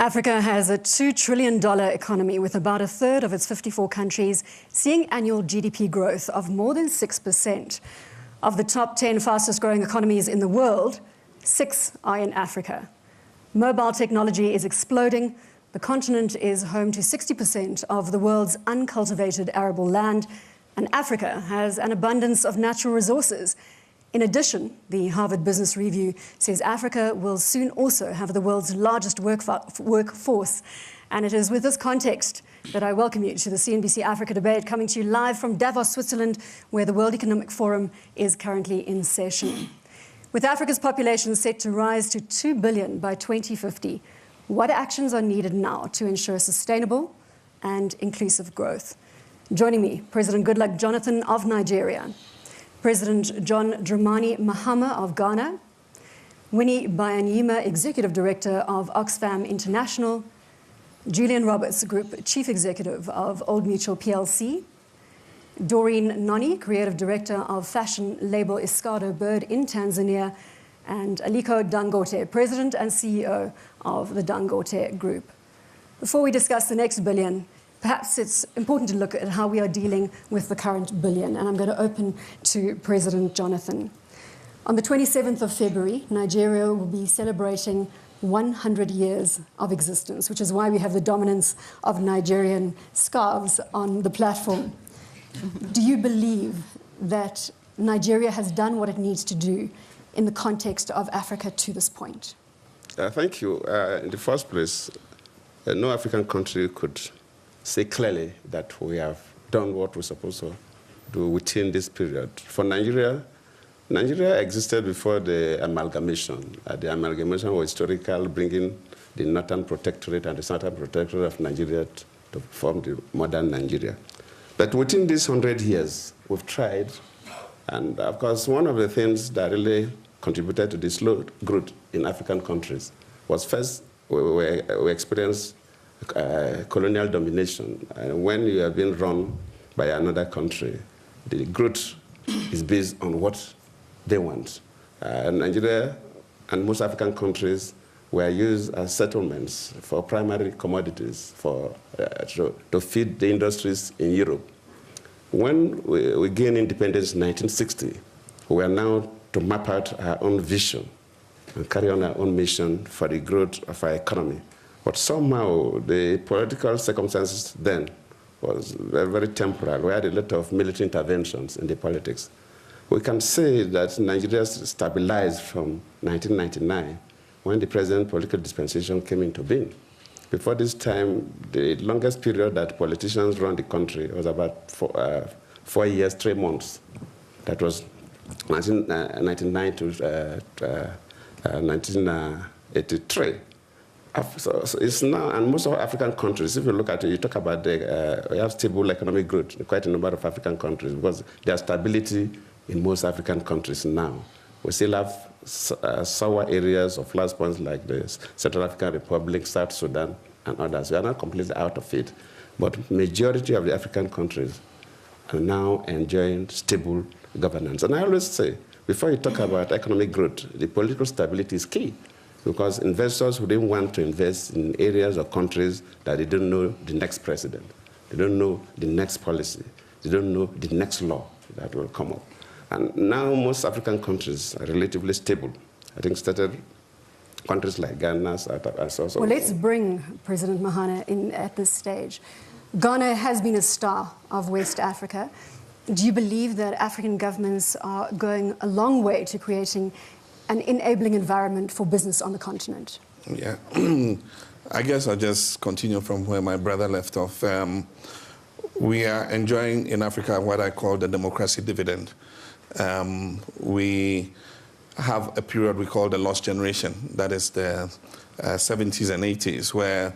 Africa has a $2 trillion economy with about a third of its 54 countries seeing annual GDP growth of more than 6%. Of the top 10 fastest growing economies in the world, 6 are in Africa. Mobile technology is exploding. The continent is home to 60% of the world's uncultivated arable land, and Africa has an abundance of natural resources. In addition, the Harvard Business Review says Africa will soon also have the world's largest workforce. And it is with this context that I welcome you to the CNBC Africa debate, coming to you live from Davos, Switzerland, where the World Economic Forum is currently in session. With Africa's population set to rise to 2 billion by 2050, what actions are needed now to ensure sustainable and inclusive growth? Joining me, President Goodluck Jonathan of Nigeria, President John Dramani Mahama of Ghana, Winnie Byanyima, Executive Director of Oxfam International, Julian Roberts, Group Chief Executive of Old Mutual PLC, Doreen Noni, Creative Director of fashion label Escado Bird in Tanzania, and Aliko Dangote, President and CEO of the Dangote Group. Before we discuss the next billion, perhaps it's important to look at how we are dealing with the current billion, and I'm going to open to President Jonathan. On the 27th of February, Nigeria will be celebrating 100 years of existence, which is why we have the dominance of Nigerian scarves on the platform. Do you believe that Nigeria has done what it needs to do in the context of Africa to this point? Thank you. In the first place, no African country could say clearly that we have done what we're supposed to do within this period. For Nigeria, Nigeria existed before the amalgamation. The amalgamation was historical, bringing the Northern Protectorate and the Southern Protectorate of Nigeria to form the modern Nigeria. But within these 100 years, we've tried, and of course, one of the things that really contributed to this slow growth in African countries was first, we experienced colonial domination. When you are being run by another country, the growth is based on what they want. Nigeria and most African countries were used as settlements for primary commodities to feed the industries in Europe. When we gained independence in 1960, we are now to map out our own vision and carry on our own mission for the growth of our economy. But somehow the political circumstances then was very temporal. We had a lot of military interventions in the politics. We can say that Nigeria stabilized from 1999 when the present political dispensation came into being. Before this time, the longest period that politicians run the country was about 4 years, 3 months. That was 1999 to 1983. So it's now, and most of African countries, if you look at it, you talk about we have stable economic growth in quite a number of African countries because there's stability in most African countries now. We still have sour areas of flash points like the Central African Republic, South Sudan, and others. We are not completely out of it, but majority of the African countries are now enjoying stable governance. And I always say, before you talk about economic growth, the political stability is key. Because investors who didn't want to invest in areas or countries that they don't know the next president, they don't know the next policy, they don't know the next law that will come up. And now most African countries are relatively stable. I think started countries like Ghana, South. Well, let's bring President Mahama in at this stage. Ghana has been a star of West Africa. Do you believe that African governments are going a long way to creating an enabling environment for business on the continent? Yeah, I guess I'll just continue from where my brother left off. We are enjoying in Africa what I call the democracy dividend. We have a period we call the lost generation, that is the 70s and 80s, where,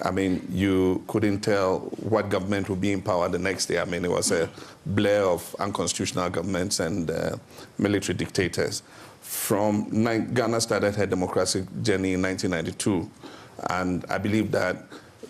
I mean, you couldn't tell what government would be in power the next day. I mean, it was a blur of unconstitutional governments and military dictators. Ghana started her democratic journey in 1992, and I believe that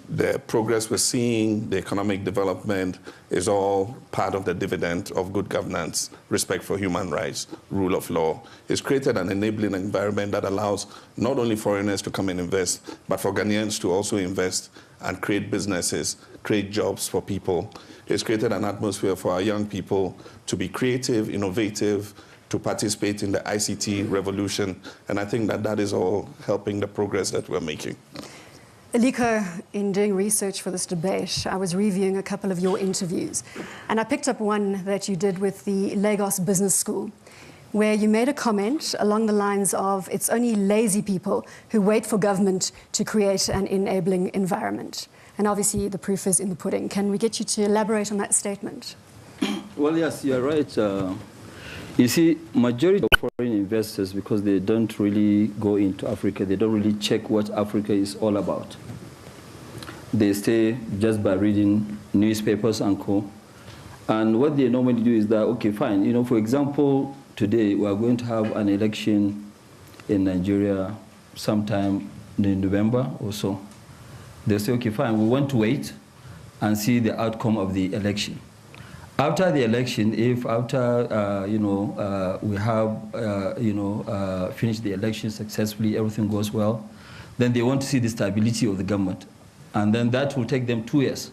the progress we're seeing, the economic development, is all part of the dividend of good governance, respect for human rights, rule of law. It's created an enabling environment that allows not only foreigners to come and invest, but for Ghanaians to also invest and create businesses, create jobs for people. It's created an atmosphere for our young people to be creative, innovative, to participate in the ICT revolution. And I think that that is all helping the progress that we're making. Aliko, in doing research for this debate, I was reviewing a couple of your interviews, and I picked up one that you did with the Lagos Business School, where you made a comment along the lines of, it's only lazy people who wait for government to create an enabling environment. And obviously the proof is in the pudding. Can we get you to elaborate on that statement? Well, yes, you're right. You see, majority of foreign investors, because they don't really go into Africa, they don't really check what Africa is all about. They stay just by reading newspapers and co. And what they normally do is that, okay, fine, you know, for example, today we are going to have an election in Nigeria sometime in November or so. They say, okay, fine, we want to wait and see the outcome of the election. After the election, if after, we have, finished the election successfully, everything goes well, then they want to see the stability of the government. And then that will take them 2 years.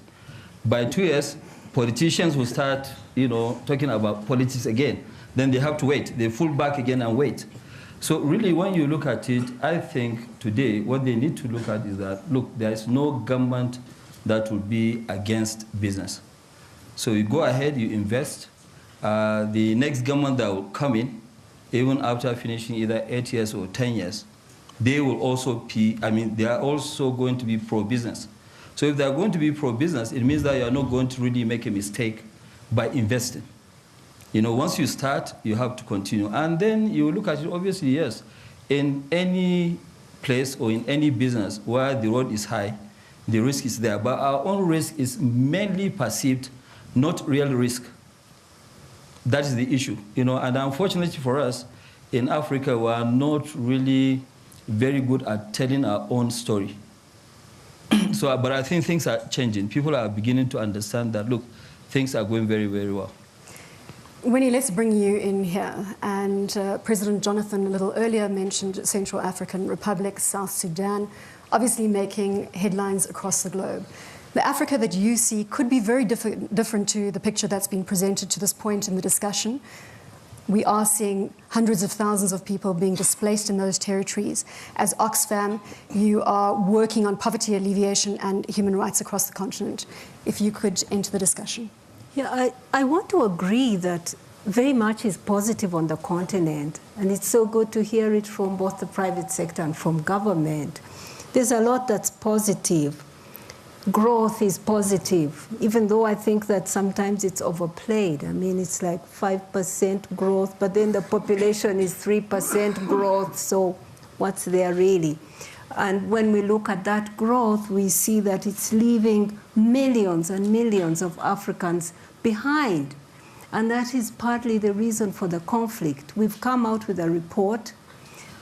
By 2 years, politicians will start, talking about politics again. Then they have to wait. They fall back again and wait. So really, when you look at it, I think today what they need to look at is that, look, there is no government that will be against business. So you go ahead, you invest. The next government that will come in, even after finishing either 8 years or 10 years, they will also be, they are also going to be pro-business. So if they are going to be pro-business, it means that you are not going to really make a mistake by investing. Once you start, you have to continue. And then you look at it, obviously, yes, in any place or in any business where the road is high, the risk is there. But our own risk is mainly perceived, not real risk. That is the issue. And unfortunately for us, in Africa, we are not really very good at telling our own story. But I think things are changing. People are beginning to understand that, look, things are going very, very well. Winnie, let's bring you in here. And President Jonathan a little earlier mentioned Central African Republic, South Sudan, obviously making headlines across the globe. The Africa that you see could be very different to the picture that's been presented to this point in the discussion. We are seeing hundreds of thousands of people being displaced in those territories. As Oxfam, you are working on poverty alleviation and human rights across the continent. If you could enter the discussion. Yeah, I want to agree that very much is positive on the continent, and it's so good to hear it from both the private sector and from government. There's a lot that's positive. Growth is positive, even though I think that sometimes it's overplayed. It's like 5% growth, but then the population is 3% growth, so what's there really? And when we look at that growth, we see that it's leaving millions and millions of Africans behind. And that is partly the reason for the conflict. We've come out with a report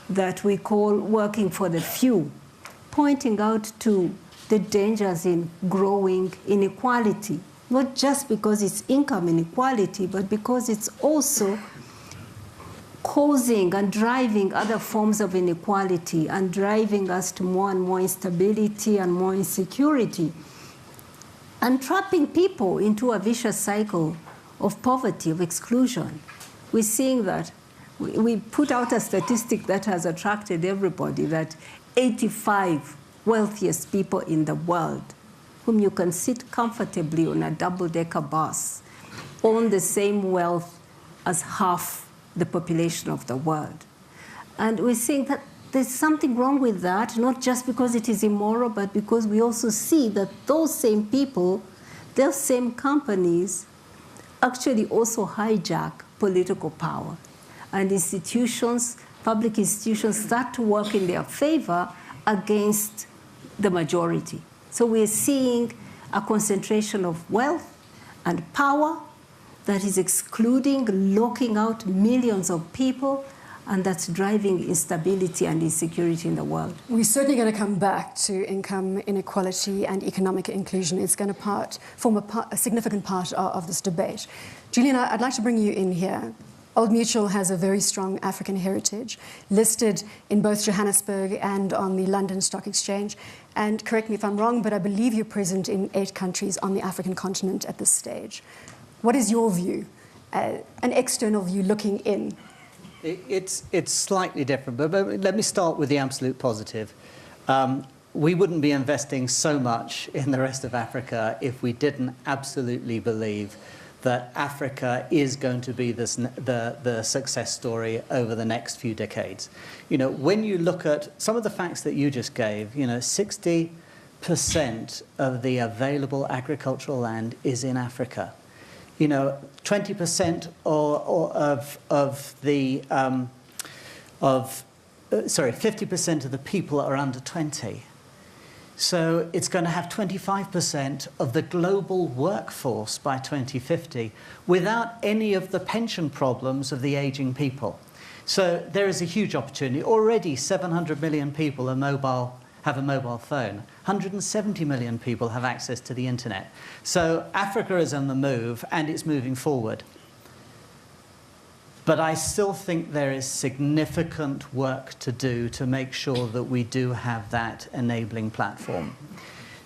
that we call Working for the Few, pointing out to the dangers in growing inequality, not just because it's income inequality, but because it's also causing and driving other forms of inequality and driving us to more and more instability and more insecurity and trapping people into a vicious cycle of poverty, of exclusion. We're seeing that. We put out a statistic that has attracted everybody, that 85 wealthiest people in the world, whom you can sit comfortably on a double-decker bus, own the same wealth as half the population of the world. And we're seeing that there's something wrong with that, not just because it is immoral, but because we also see that those same people, those same companies, actually also hijack political power. And institutions, public institutions, start to work in their favor against the majority. So we're seeing a concentration of wealth and power that is excluding, locking out millions of people, and that's driving instability and insecurity in the world. We're certainly going to come back to income inequality and economic inclusion. It's going to form a significant part of this debate. Julian, I'd like to bring you in here. Old Mutual has a very strong African heritage, listed in both Johannesburg and on the London Stock Exchange. And correct me if I'm wrong, but I believe you're present in 8 countries on the African continent at this stage. What is your view, an external view looking in? It's slightly different, but let me start with the absolute positive. We wouldn't be investing so much in the rest of Africa if we didn't absolutely believe that Africa is going to be the success story over the next few decades. You know, when you look at some of the facts that you just gave, you know, 60% of the available agricultural land is in Africa. You know, 20% of the 50% of the people are under 20. So it's going to have 25% of the global workforce by 2050 without any of the pension problems of the aging people. So there is a huge opportunity. Already 700 million people have a mobile phone. 170 million people have access to the internet. So Africa is on the move and it's moving forward. But I still think there is significant work to do to make sure that we do have that enabling platform.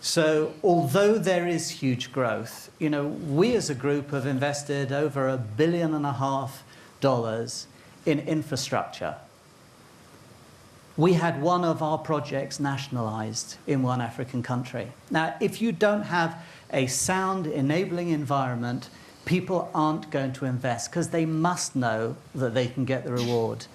So although there is huge growth, you know, we as a group have invested over $1.5 billion in infrastructure. We had one of our projects nationalized in one African country. Now, if you don't have a sound enabling environment, people aren't going to invest because they must know that they can get the reward.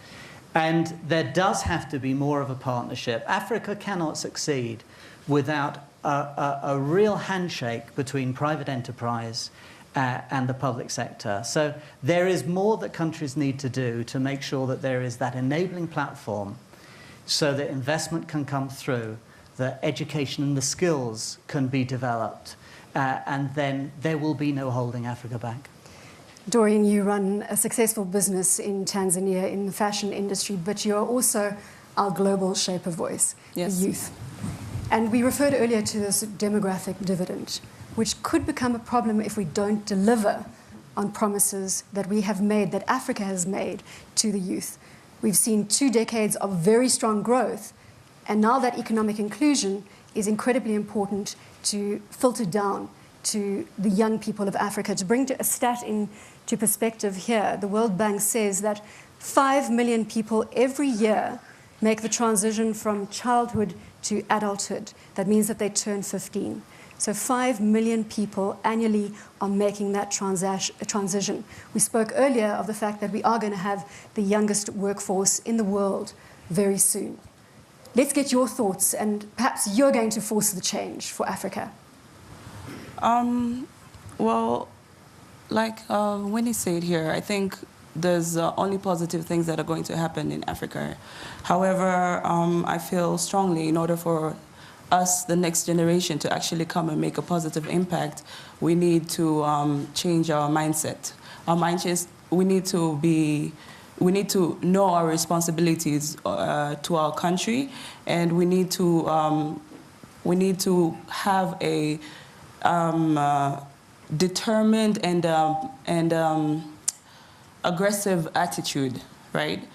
And there does have to be more of a partnership. Africa cannot succeed without a real handshake between private enterprise and the public sector. So there is more that countries need to do to make sure that there is that enabling platform so that investment can come through, that education and the skills can be developed, and then there will be no holding Africa back. Dorian, you run a successful business in Tanzania in the fashion industry, but you are also our global shaper voice, yes, the youth. And we referred earlier to this demographic dividend, which could become a problem if we don't deliver on promises that we have made, that Africa has made to the youth. We've seen 2 decades of very strong growth, and now that economic inclusion is incredibly important to filter down to the young people of Africa. To bring a stat into perspective here, the World Bank says that 5 million people every year make the transition from childhood to adulthood. That means that they turn 15. So 5 million people annually are making that transition. We spoke earlier of the fact that we are going to have the youngest workforce in the world very soon. Let's get your thoughts, and perhaps you're going to force the change for Africa. Well, like Winnie said here, I think there's only positive things that are going to happen in Africa. However, I feel strongly in order for us, the next generation, to actually come and make a positive impact, we need to change our mindset. Our mindset, we need to know our responsibilities to our country, and we need to have a determined and aggressive attitude, right?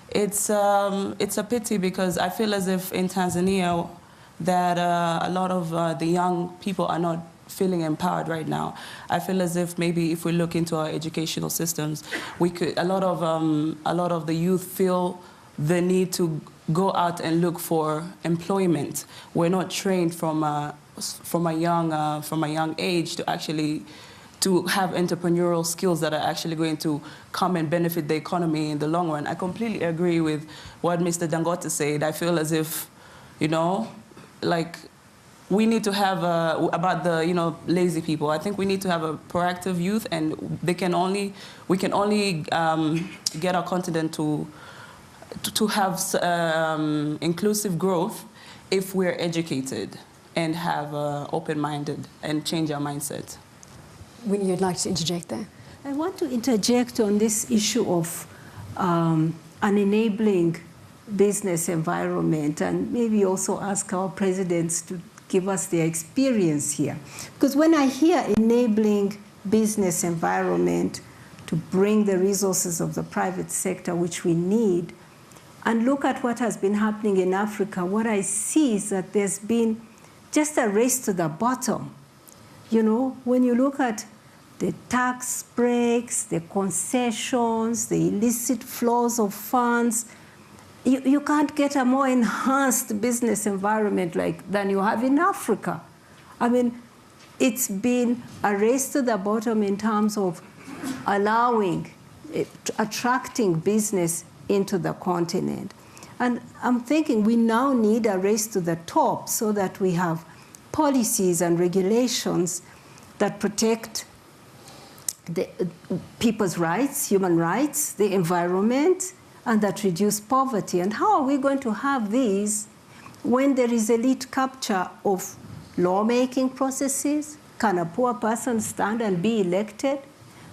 It's a pity because I feel as if in Tanzania that a lot of the young people are not feeling empowered right now. I feel as if maybe if we look into our educational systems, we could, a lot of the youth feel the need to go out and look for employment. We're not trained from a young age to actually to have entrepreneurial skills that are actually going to come and benefit the economy in the long run. I completely agree with what Mr. Dangote said. I feel as if, you know, like, we need to have about the, you know, lazy people. I think we need to have a proactive youth, and we can only get our continent to have inclusive growth if we're educated and have open-minded and change our mindset. Winnie, you'd like to interject there? I want to interject on this issue of an enabling business environment, and maybe also ask our presidents to give us their experience here. Because when I hear enabling business environment to bring the resources of the private sector, which we need, and look at what has been happening in Africa, what I see is that there's been just a race to the bottom. You know, when you look at the tax breaks, the concessions, the illicit flows of funds, you can't get a more enhanced business environment than you have in Africa. I mean, it's been a race to the bottom in terms of attracting business into the continent. And I'm thinking we now need a race to the top so that we have policies and regulations that protect the people's rights, human rights, the environment, and that reduce poverty. And how are we going to have these when there is elite capture of lawmaking processes? Can a poor person stand and be elected?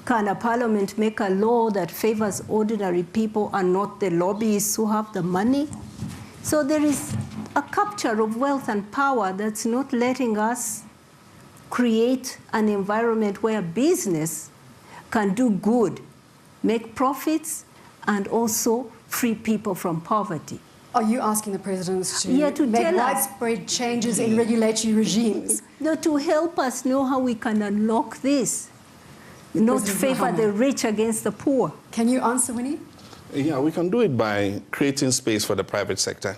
Can a parliament make a law that favors ordinary people and not the lobbyists who have the money? So there is a capture of wealth and power that's not letting us create an environment where business can do good, make profits, and also free people from poverty. Are you asking the presidents to make widespread changes in regulatory regimes? No, to help us know how we can unlock this, not favor the rich against the poor. Can you answer, Winnie? Yeah, we can do it by creating space for the private sector.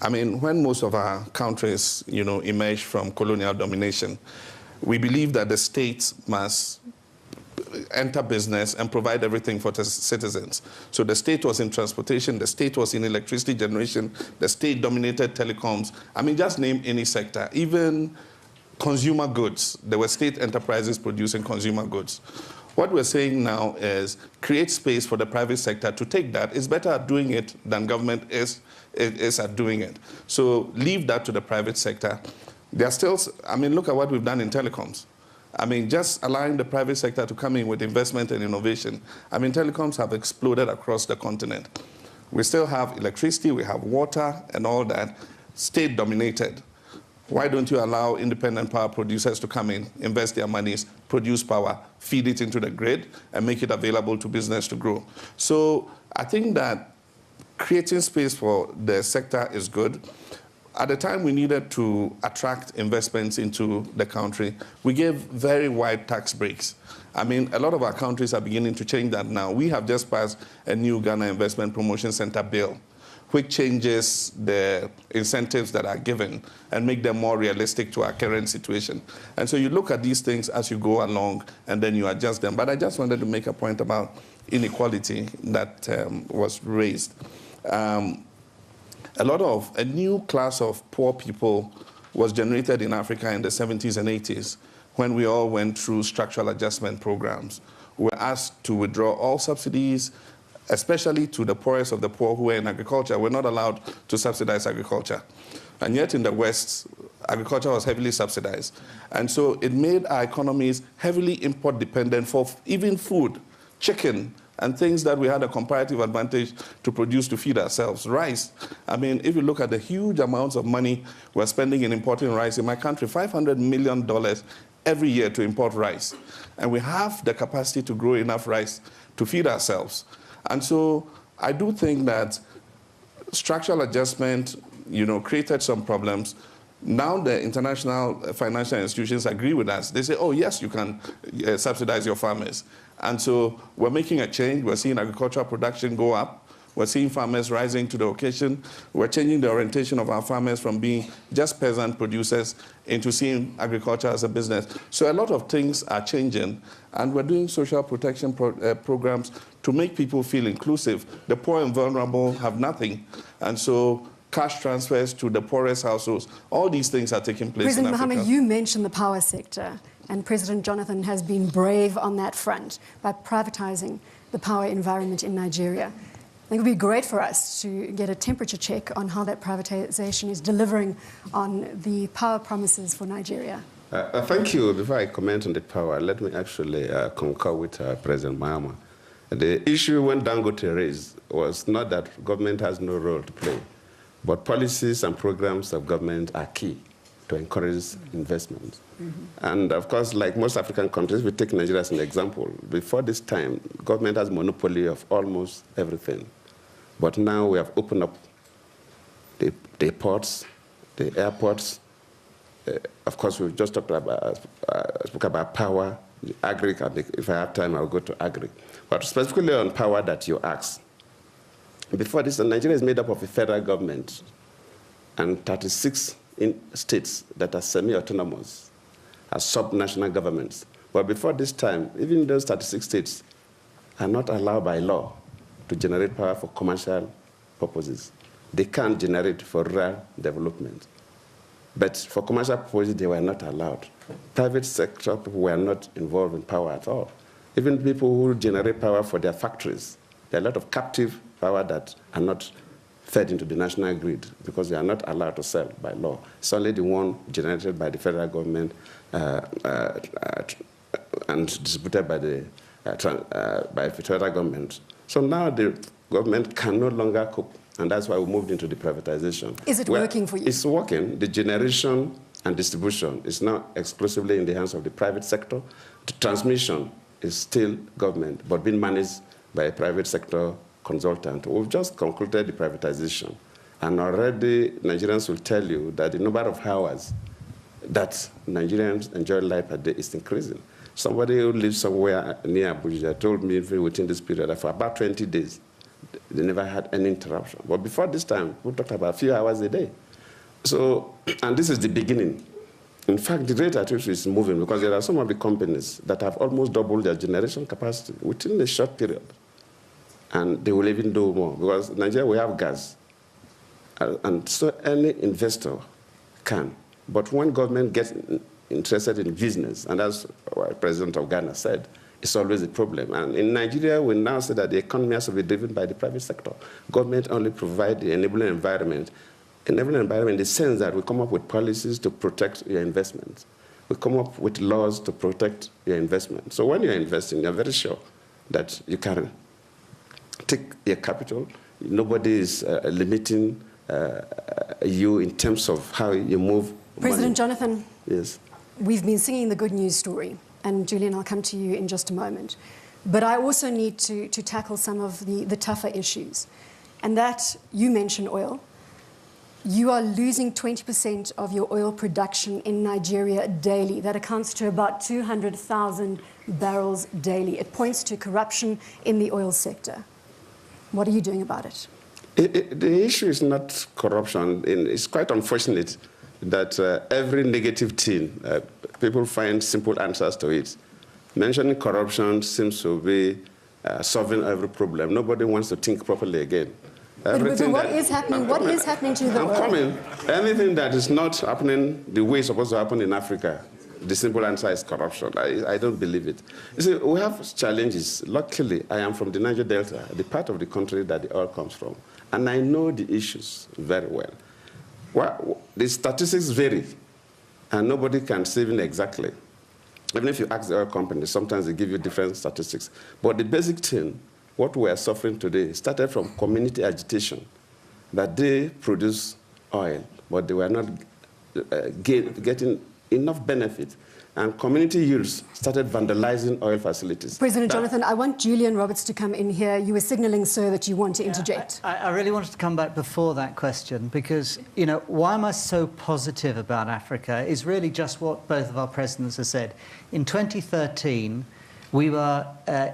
I mean, when most of our countries, emerged from colonial domination, we believe that the state must enter business and provide everything for the citizens. So the state was in transportation, the state was in electricity generation, the state dominated telecoms. I mean, just name any sector. Even consumer goods, there were state enterprises producing consumer goods. What we're saying now is create space for the private sector to take that. It's better at doing it than government is at doing it. So leave that to the private sector. There are still, I mean, look at what we've done in telecoms. I mean, just allowing the private sector to come in with investment and innovation. I mean, telecoms have exploded across the continent. We still have electricity, we have water and all that, state dominated. Why don't you allow independent power producers to come in, invest their monies, produce power, feed it into the grid, and make it available to business to grow? So I think that creating space for the sector is good. At the time we needed to attract investments into the country, we gave very wide tax breaks. I mean, a lot of our countries are beginning to change that now. We have just passed a new Ghana Investment Promotion Center bill, which changes the incentives that are given and make them more realistic to our current situation. And so you look at these things as you go along and then you adjust them. But I just wanted to make a point about inequality that was raised. A new class of poor people was generated in Africa in the 70s and 80s when we all went through structural adjustment programs. We were asked to withdraw all subsidies, especially to the poorest of the poor who were in agriculture. We're not allowed to subsidize agriculture. And yet in the West, agriculture was heavily subsidized. And so it made our economies heavily import dependent for even food, chicken, and things that we had a comparative advantage to produce to feed ourselves. Rice, I mean, if you look at the huge amounts of money we're spending in importing rice in my country, $500 million every year to import rice. And we have the capacity to grow enough rice to feed ourselves. And so I do think that structural adjustment, created some problems. Now the international financial institutions agree with us. They say, oh, yes, you can subsidize your farmers. And so we're making a change. We're seeing agricultural production go up. We're seeing farmers rising to the occasion. We're changing the orientation of our farmers from being just peasant producers into seeing agriculture as a business. So a lot of things are changing. And we're doing social protection programs to make people feel inclusive. The poor and vulnerable have nothing. And so cash transfers to the poorest households, all these things are taking place President in Africa. Mahama, you mentioned the power sector, and President Jonathan has been brave on that front by privatizing the power environment in Nigeria. I think it would be great for us to get a temperature check on how that privatization is delivering on the power promises for Nigeria. Thank you. Before I comment on the power, let me actually concur with President Mahama. The issue when Dangote raised was not that government has no role to play, but policies and programs of government are key to encourage investment. And of course, like most African countries, we take Nigeria as an example. Before this time, government has monopoly of almost everything. But now we have opened up the ports, the airports. Of course, we've just spoke about power, the agri. If I have time, I'll go to agri. But specifically on power that you asked. Before this, Nigeria is made up of a federal government and 36 states that are semi-autonomous, as sub-national governments. But before this time, even those 36 states are not allowed by law to generate power for commercial purposes. They can't generate for rural development. But for commercial purposes, they were not allowed. Private sector people were not involved in power at all. Even people who generate power for their factories, there are a lot of captive power that are not fed into the national grid because they are not allowed to sell by law. It's only the one generated by the federal government and distributed by the federal government. So now the government can no longer cope, and that's why we moved into the privatization. Is it working for you? It's working. The generation and distribution is now exclusively in the hands of the private sector. The transmission is still government, but being managed by a private sector consultant. We've just concluded the privatization, and already Nigerians will tell you that the number of hours that Nigerians enjoy life per day is increasing. Somebody who lives somewhere near Abuja told me within this period that for about 20 days, they never had any interruption. But before this time, we talked about a few hours a day. So, and this is the beginning. In fact, the rate at which it's moving, because there are some of the companies that have almost doubled their generation capacity within a short period. And they will even do more, because in Nigeria we have gas. And so any investor can. But when government gets interested in business, and that's what the president of Ghana said, it's always a problem. And in Nigeria, we now say that the economy has to be driven by the private sector. Government only provides the enabling environment. Enabling environment in the sense that we come up with policies to protect your investments. We come up with laws to protect your investment. So when you're investing, you're very sure that you can take your capital. Nobody is limiting you in terms of how you move President money. Jonathan, yes. We've been singing the good news story, and Julian, I'll come to you in just a moment. But I also need to tackle some of the tougher issues. And that, you mentioned oil. You are losing 20% of your oil production in Nigeria daily. That accounts to about 200,000 barrels daily. It points to corruption in the oil sector. What are you doing about it? The issue is not corruption. It's quite unfortunate that every negative thing, people find simple answers to it. Mentioning corruption seems to be solving every problem. Nobody wants to think properly again. But what is happening? What is happening to the oil? I'm coming. Anything that is not happening the way it's supposed to happen in Africa, the simple answer is corruption. I don't believe it. You see, we have challenges. Luckily, I am from the Niger Delta, the part of the country that the oil comes from. And I know the issues very well. Well, the statistics vary, and nobody can say even exactly. Even if you ask the oil companies, sometimes they give you different statistics. But the basic thing, what we are suffering today, started from community agitation, that they produce oil, but they were not getting enough benefit. And community youths started vandalizing oil facilities. President Jonathan, I want Julian Roberts to come in here. You were signaling, sir, that you want to interject. I really wanted to come back before that question because, you know, why am I so positive about Africa is really just what both of our presidents have said. In 2013, we were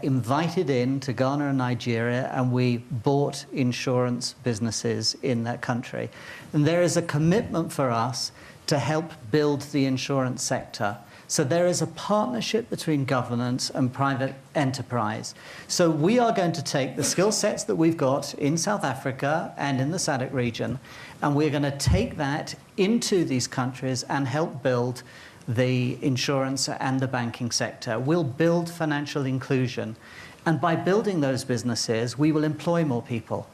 invited in to Ghana and Nigeria, and we bought insurance businesses in that country. And there is a commitment for us to help build the insurance sector. So there is a partnership between governance and private enterprise. So we are going to take the skill sets that we've got in South Africa and in the SADC region, and we're going to take that into these countries and help build the insurance and the banking sector. We'll build financial inclusion. And by building those businesses, we will employ more people.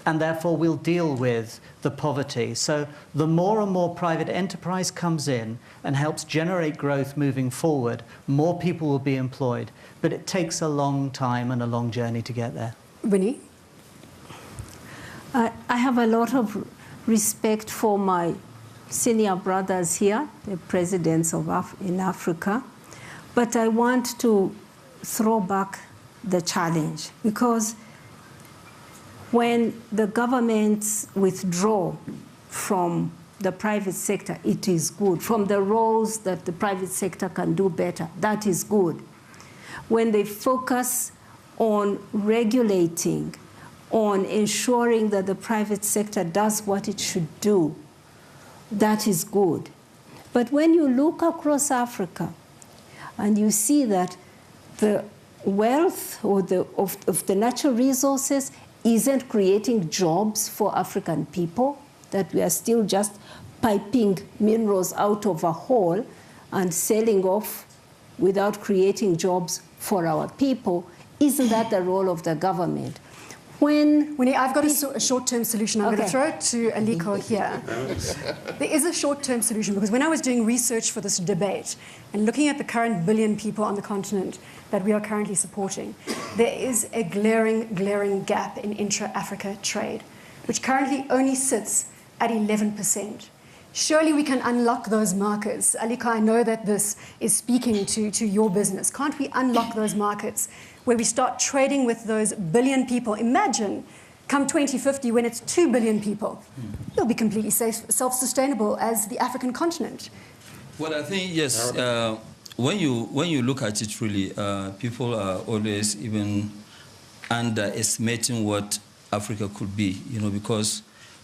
and therefore we'll deal with the poverty. So the more and more private enterprise comes in and helps generate growth moving forward, more people will be employed. But it takes a long time and a long journey to get there. Winnie? I have a lot of respect for my senior brothers here, the presidents in Africa, but I want to throw back the challenge, because when the governments withdraw from the private sector, it is good. From the roles that the private sector can do better, that is good. When they focus on regulating, on ensuring that the private sector does what it should do, that is good. But when you look across Africa and you see that the wealth or of the natural resources isn't creating jobs for African people, that we are still just piping minerals out of a hole and selling off without creating jobs for our people, isn't that the role of the government? Winnie, I've got a short-term solution. I'm going to throw it to Aliko here. There is a short-term solution, because when I was doing research for this debate and looking at the current 1 billion people on the continent that we are currently supporting, there is a glaring gap in intra-Africa trade, which currently only sits at 11%. Surely we can unlock those markets. Aliko, I know that this is speaking to your business. Can't we unlock those markets where we start trading with those 1 billion people? Imagine, come 2050, when it's 2 billion people, you'll be completely self-sustainable as the African continent. Well, I think, yes, when you look at it really, people are always even underestimating what Africa could be, because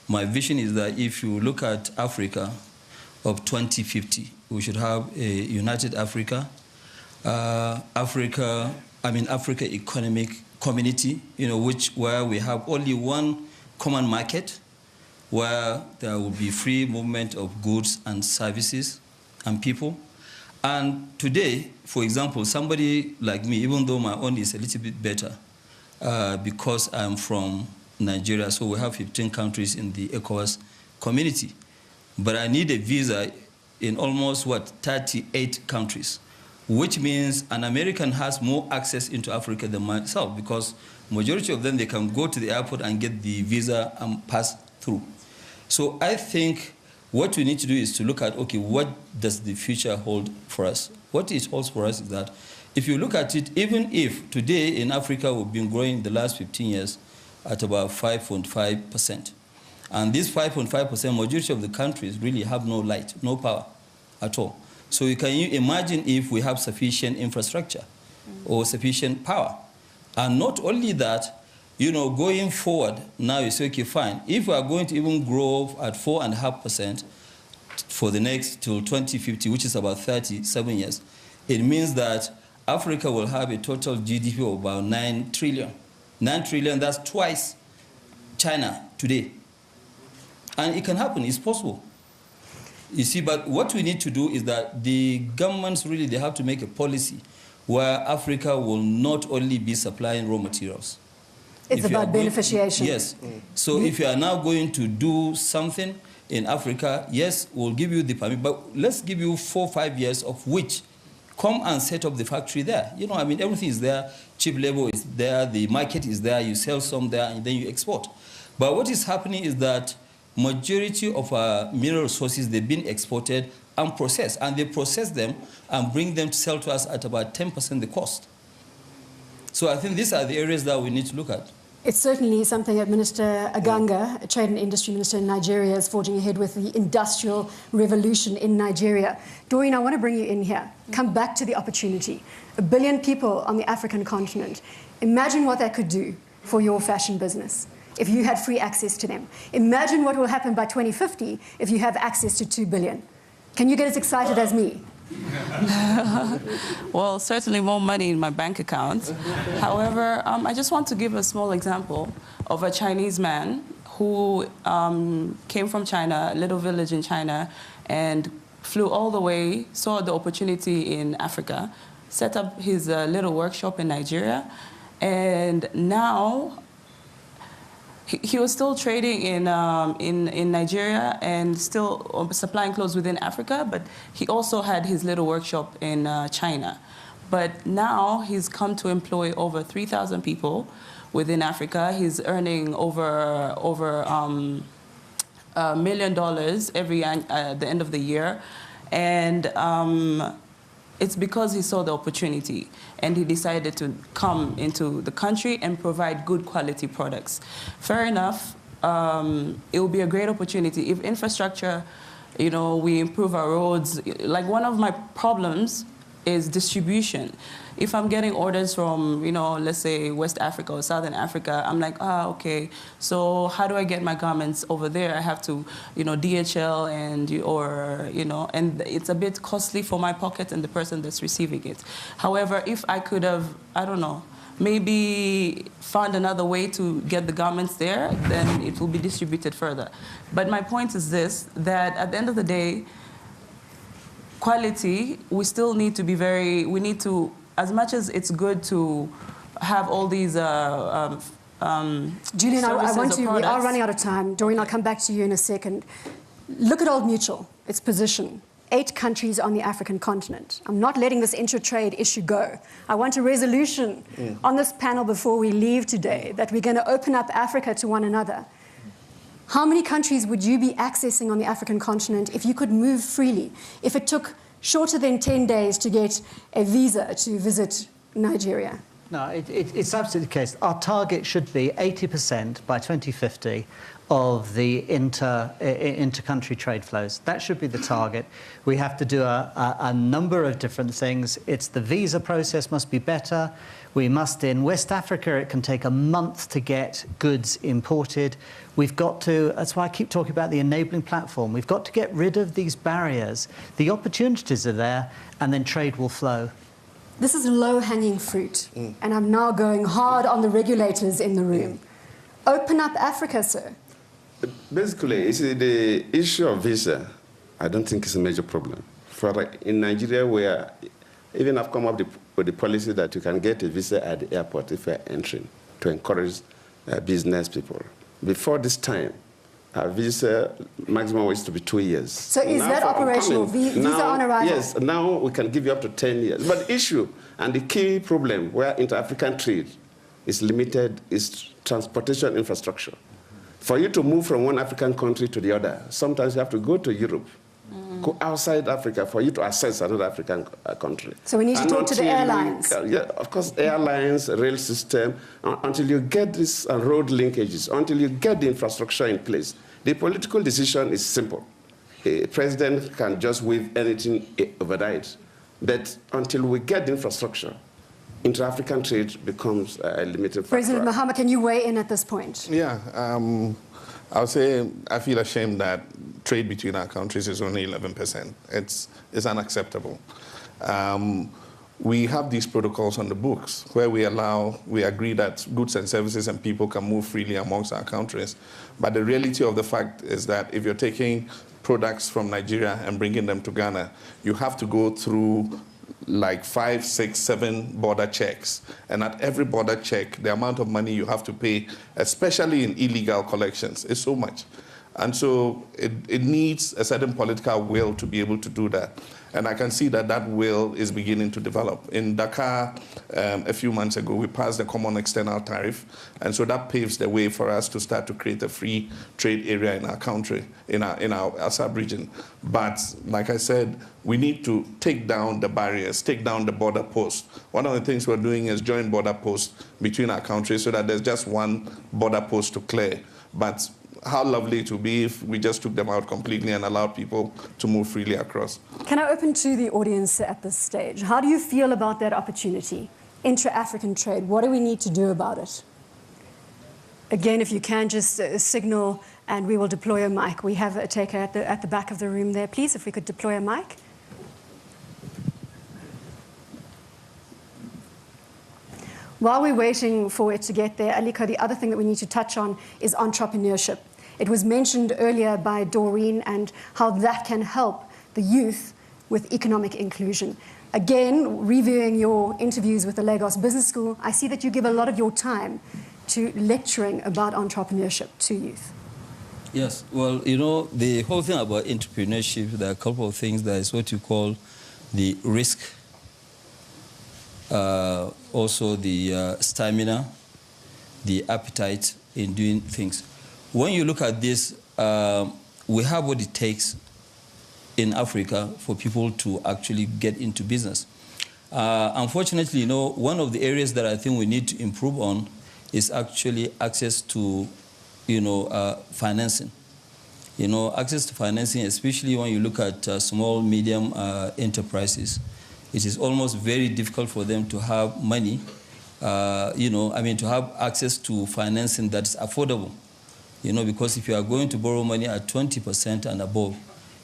my vision is that if you look at Africa of 2050, we should have a united Africa, Africa Economic Community, where we have only one common market, where there will be free movement of goods and services and people. And today, for example, somebody like me, even though my own is a little bit better, because I'm from Nigeria, so we have 15 countries in the ECOWAS community. But I need a visa in almost, 38 countries, which means an American has more access into Africa than myself, because majority of them, they can go to the airport and get the visa and pass through. So I think what we need to do is to look at, okay, what does the future hold for us? What it holds for us is that if you look at it, even if today in Africa we've been growing the last 15 years at about 5.5%. And this 5.5%, majority of the countries really have no light, no power at all. So can you imagine if we have sufficient infrastructure or sufficient power? And not only that, going forward, now you say, okay, fine. If we are going to even grow at 4.5% for the next till 2050, which is about 37 years, it means that Africa will have a total GDP of about 9 trillion. 9 trillion, that's twice China today. And it can happen, it's possible. You see, but what we need to do is that the governments really, they have to make a policy where Africa will not only be supplying raw materials. It's about beneficiation. Yes. So if you are now going to do something in Africa, yes, we'll give you the permit, but let's give you 4 or 5 years of which come and set up the factory there. Everything is there, cheap labor is there, the market is there, you sell some there, and then you export. But what is happening is that majority of our mineral resources, they've been exported and processed, and they process them and bring them to sell to us at about 10% the cost. So I think these are the areas that we need to look at. It's certainly something that Minister Aganga, a Trade and Industry Minister in Nigeria, is forging ahead with, the industrial revolution in Nigeria. Doreen, I want to bring you in here. Come back to the opportunity. 1 billion people on the African continent. Imagine what that could do for your fashion business if you had free access to them. Imagine what will happen by 2050 if you have access to 2 billion. Can you get as excited as me? Well, certainly more money in my bank account. However, I just want to give a small example of a Chinese man who came from China, a little village in China, and flew all the way, saw the opportunity in Africa, set up his little workshop in Nigeria, and now he was still trading in Nigeria and still supplying clothes within Africa, but he also had his little workshop in China. But now he's come to employ over 3,000 people within Africa. He's earning over $1 million at the end of the year. And it's because he saw the opportunity and he decided to come into the country and provide good quality products. Fair enough, it will be a great opportunity. If infrastructure, you know, we improve our roads, like one of my problems is distribution. If I'm getting orders from, you know, let's say West Africa or Southern Africa, I'm like, okay, so how do I get my garments over there? I have to, you know, DHL and it's a bit costly for my pocket and the person that's receiving it. However, if I could have, I don't know, maybe found another way to get the garments there, then it will be distributed further. But my point is this, that at the end of the day, quality, we still need to be we need to, as much as it's good to have all these Julian, I want to, we are running out of time. Doreen, I'll come back to you in a second. Look at Old Mutual, its position. 8 countries on the African continent. I'm not letting this intra-trade issue go. I want a resolution on this panel before we leave today that we're going to open up Africa to one another. How many countries would you be accessing on the African continent if you could move freely? If it took shorter than 10 days to get a visa to visit Nigeria? No, it's absolutely the case. Our target should be 80% by 2050 of the inter-country trade flows. That should be the target. We have to do a number of different things. It's the visa process must be better. We must, in West Africa, it can take a month to get goods imported. We've got to, that's why I keep talking about the enabling platform. We've got to get rid of these barriers. The opportunities are there, and then trade will flow. This is low-hanging fruit, and I'm now going hard on the regulators in the room. Open up Africa, sir. Basically, you see, the issue of visa, I don't think is a major problem. In Nigeria, where even I've come up with the policy that you can get a visa at the airport if you're entering to encourage business people. Before this time, our visa maximum was to be 2 years. So is that operational, visa on arrival? Yes, now we can give you up to 10 years. But the issue and the key problem where inter-African trade is limited is transportation infrastructure. For you to move from one African country to the other, sometimes you have to go to Europe, go outside Africa for you to access another African country. So we need to talk to the airlines. Yeah, of course, airlines, rail system, until you get these road linkages, until you get the infrastructure in place. The political decision is simple. A president can just wave anything overnight. But until we get the infrastructure, inter-African trade becomes a limited factor. President Mahama, can you weigh in at this point? Yeah, I would say I feel ashamed that trade between our countries is only 11%. It's unacceptable. We have these protocols on the books where we agree that goods and services and people can move freely amongst our countries. But the reality of the fact is that if you're taking products from Nigeria and bringing them to Ghana, you have to go through like 5, 6, 7 border checks. And at every border check, the amount of money you have to pay, especially in illegal collections, is so much. And so it needs a certain political will to be able to do that. And I can see that that will is beginning to develop. In Dakar, a few months ago, we passed the common external tariff. And so that paves the way for us to start to create a free trade area in our country, in our sub-region. But like I said, we need to take down the barriers, take down the border posts. One of the things we're doing is joint border posts between our countries so that there's just one border post to clear. But how lovely it would be if we just took them out completely and allowed people to move freely across. Can I open to the audience at this stage? How do you feel about that opportunity? Intra-African trade, what do we need to do about it? Again, if you can just signal and we will deploy a mic. We have a taker at the back of the room there, please, if we could deploy a mic. While we're waiting for it to get there, Aliko, the other thing that we need to touch on is entrepreneurship. It was mentioned earlier by Doreen and how that can help the youth with economic inclusion. Again, reviewing your interviews with the Lagos Business School, I see that you give a lot of your time to lecturing about entrepreneurship to youth? Yes, well, you know, the whole thing about entrepreneurship, there are a couple of things. There is what you call the risk, also the stamina, the appetite in doing things. When you look at this, we have what it takes in Africa for people to actually get into business. Unfortunately, you know, one of the areas that I think we need to improve on is actually access to, you know, financing. You know, access to financing, especially when you look at small, medium enterprises, it is almost very difficult for them to have money, you know, I mean, to have access to financing that is affordable. You know, because if you are going to borrow money at 20% and above,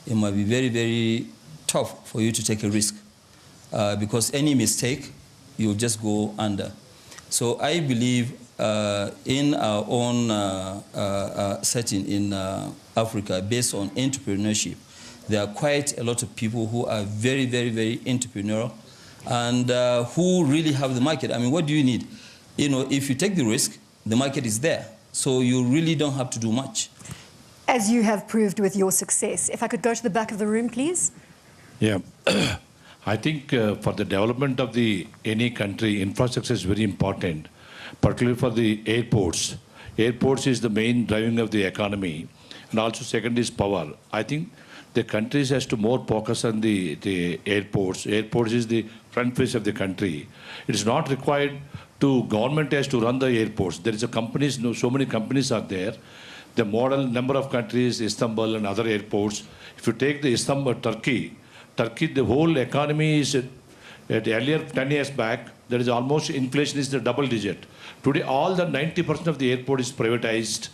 it might be very, very tough for you to take a risk. Because any mistake, you'll just go under. So I believe in our own setting in Africa, based on entrepreneurship, there are quite a lot of people who are very, very, very entrepreneurial and who really have the market. I mean, what do you need? You know, if you take the risk, the market is there. So you really don't have to do much. As you have proved with your success. If I could go to the back of the room, please. Yeah. I think for the development of any country, infrastructure is very important, particularly for the airports. Airports is the main driving of the economy, and also second is power. I think the countries has to more focus on the airports. Airports is the front face of the country. It is not required to government has to run the airports. There is a companies, so many companies are there. The model number of countries, Istanbul and other airports. If you take the Istanbul, Turkey, the whole economy is, earlier 10 years back, there is almost inflation is the double digit. Today, all the 90% of the airport is privatized,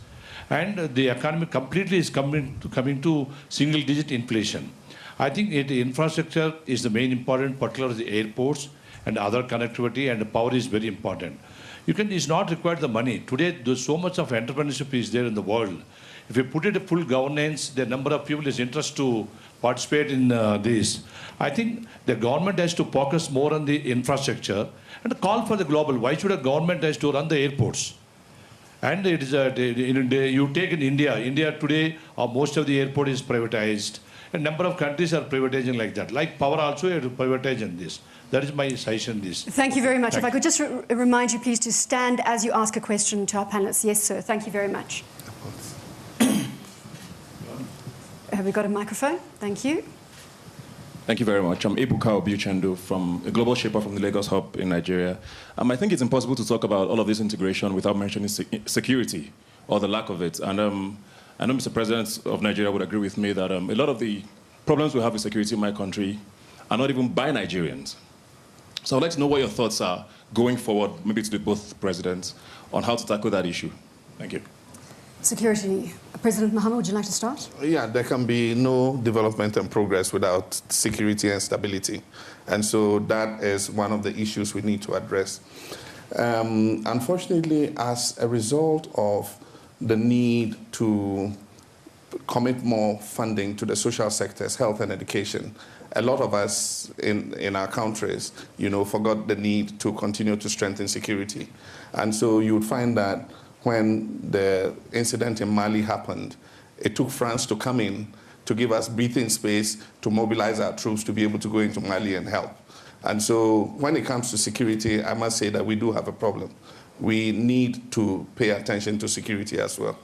and the economy completely is coming to single digit inflation. I think the infrastructure is the main important, particularly the airports and other connectivity, and the power is very important. It's not required the money. Today, there's so much of entrepreneurship is there in the world. If you put it a full governance, the number of people is interest to participate in this. I think the government has to focus more on the infrastructure and call for the global. Why should a government has to run the airports? And it is you take in India today, most of the airport is privatized. A number of countries are privatizing like that. Like power also, you have to privatize in this. That is my suggestion. This. Thank you very much. If I could just remind you, please, to stand as you ask a question to our panelists. Yes, sir. Thank you very much. Have we got a microphone? Thank you. Thank you very much. I'm Ebuka Obiuchendu, from a global shaper from the Lagos Hub in Nigeria. I think it's impossible to talk about all of this integration without mentioning security or the lack of it. And I know Mr. President of Nigeria would agree with me that a lot of the problems we have with security in my country are not even by Nigerians. So I'd like to know what your thoughts are going forward, maybe to both presidents, on how to tackle that issue. Thank you. Security. President Mahama, would you like to start? Yeah, there can be no development and progress without security and stability. And so that is one of the issues we need to address. Unfortunately, as a result of the need to commit more funding to the social sectors, health and education, a lot of us in our countries, forgot the need to continue to strengthen security. And so you would find that when the incident in Mali happened, it took France to come in to give us breathing space to mobilize our troops to be able to go into Mali and help. And so when it comes to security, I must say that we do have a problem. We need to pay attention to security as well.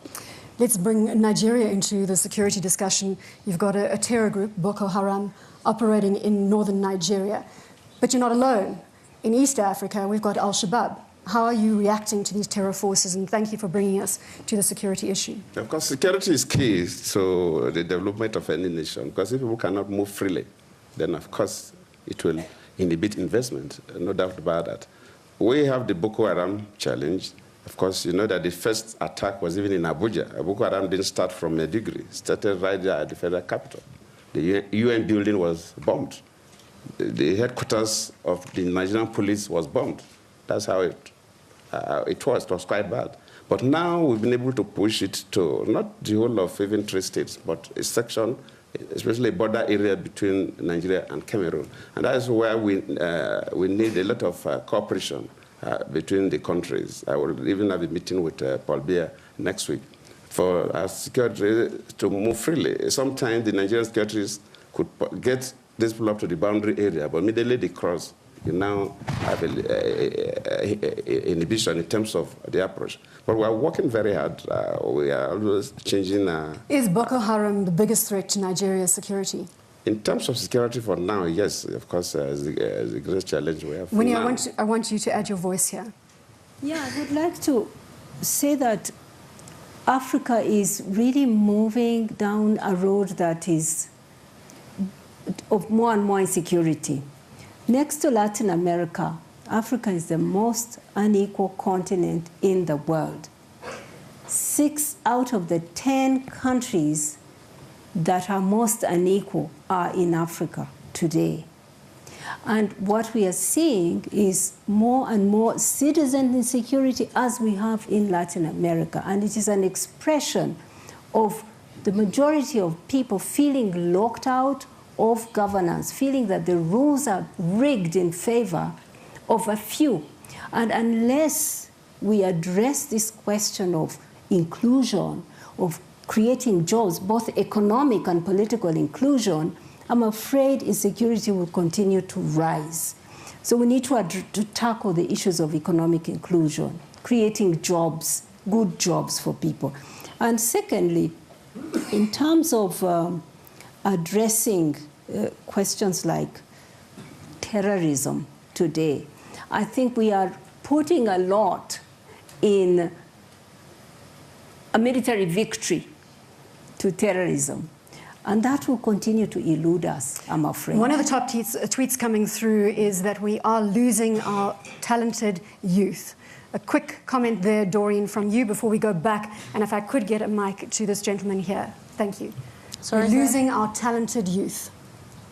Let's bring Nigeria into the security discussion. You've got a terror group, Boko Haram, operating in northern Nigeria. But you're not alone. In East Africa, we've got Al-Shabaab. How are you reacting to these terror forces? And thank you for bringing us to the security issue. Of course, security is key to the development of any nation, because if people cannot move freely, then of course it will inhibit investment, no doubt about that. We have the Boko Haram challenge. Of course, you know that the first attack was even in Abuja. Boko Haram didn't start from Maiduguri. It started right there at the federal capital. The UN building was bombed. The headquarters of the Nigerian police was bombed. That's how it was. It was quite bad. But now we've been able to push it to not the whole of even 3 states, but a section, especially a border area between Nigeria and Cameroon. And that is where we need a lot of cooperation between the countries. I will even have a meeting with Paul Biya next week for our security to move freely. Sometimes the Nigerian securities could get these people up to the boundary area, but immediately they cross, you now have a inhibition in terms of the approach. But we are working very hard. We are always changing. Is Boko Haram the biggest threat to Nigeria's security? In terms of security for now, yes, of course, the greatest challenge we have. Winnie, I want you to add your voice here. Yeah, I would like to say that Africa is really moving down a road that is of more and more insecurity. Next to Latin America, Africa is the most unequal continent in the world. 6 out of the 10 countries that are most unequal are in Africa today. And what we are seeing is more and more citizen insecurity as we have in Latin America. And it is an expression of the majority of people feeling locked out of governance, feeling that the rules are rigged in favor of a few. And unless we address this question of inclusion, of creating jobs, both economic and political inclusion, I'm afraid insecurity will continue to rise. So we need to tackle the issues of economic inclusion, creating jobs, good jobs for people. And secondly, in terms of addressing questions like terrorism today, I think we are putting a lot in a military victory to terrorism. And that will continue to elude us, I'm afraid. One of the top tweets coming through is that we are losing our talented youth. A quick comment there, Doreen, from you before we go back. And if I could get a mic to this gentleman here. Thank you. Sorry, we're losing our talented youth.